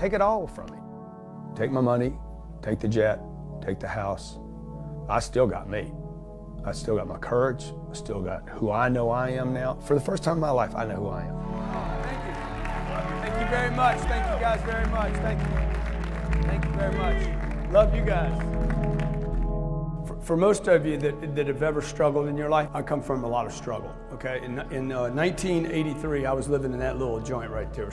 take it all from me. Take my money, take the jet, take the house. I still got me. I still got my courage. I still got who I know I am now. For the first time in my life, I know who I am. Thank you. Thank you very much. Thank you guys very much. Thank you. Thank you very much. Love you guys. For most of you that have ever struggled in your life, I come from a lot of struggle, okay? In 1983, I was living in that little joint right there.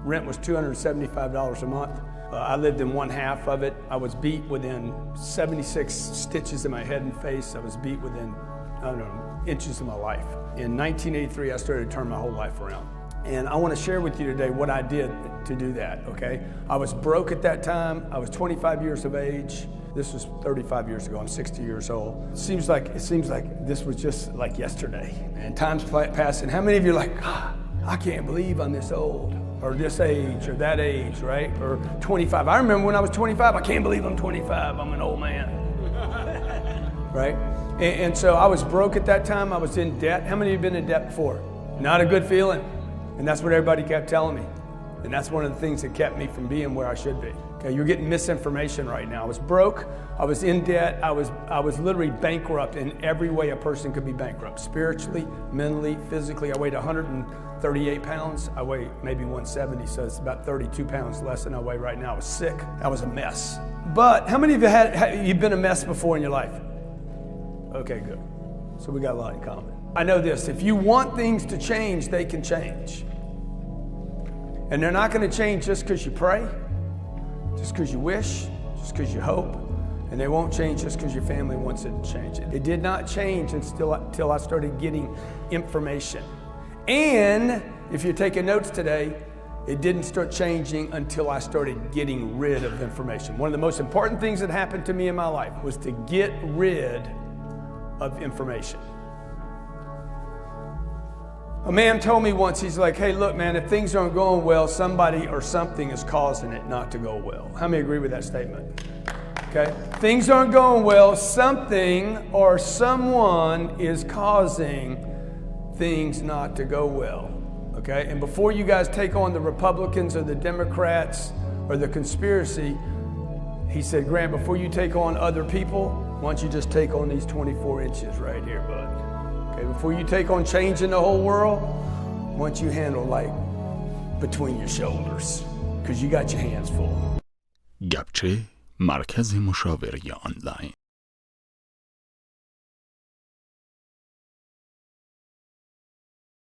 Rent was $275 a month. I lived in one half of it. I was beat within 76 stitches in my head and face. I was beat within, I don't know, inches of my life. In 1983, I started to turn my whole life around. And I want to share with you today what I did to do that, okay? I was broke at that time. I was 25 years of age. This was 35 years ago. I'm 60 years old. It seems like this was just like yesterday. And time's passing. How many of you are like, I can't believe I'm this old, or this age, or that age, right? Or 25. I remember when I was 25, I can't believe I'm 25. I'm an old man, right? And so I was broke at that time. I was in debt. How many of you have been in debt before? Not a good feeling. And that's what everybody kept telling me. And that's one of the things that kept me from being where I should be. Okay, you're getting misinformation right now. I was broke, I was in debt, I was literally bankrupt in every way a person could be bankrupt. Spiritually, mentally, physically. I weighed 138 pounds. I weigh maybe 170, so it's about 32 pounds less than I weigh right now. I was sick. I was a mess. But how many of you you've been a mess before in your life? Okay, good. So we got a lot in common. I know this, if you want things to change, they can change. And they're not going to change just because you pray, just because you wish, just because you hope. And they won't change just because your family wants it to change. It did not change until I started getting information. And if you're taking notes today, it didn't start changing until I started getting rid of information. One of the most important things that happened to me in my life was to get rid of information. A man told me once, he's like, hey, look, man, if things aren't going well, somebody or something is causing it not to go well. How many agree with that statement? Okay? Things aren't going well, something or someone is causing things not to go well. Okay? And before you guys take on the Republicans or the Democrats or the conspiracy, he said, Grant, before you take on other people, why don't you just take on these 24 inches right here, bud? Okay, before you take on changing the whole world, why don't you handle like between your shoulders, because you got your hands full. gapche مرکز مشاوره آنلاین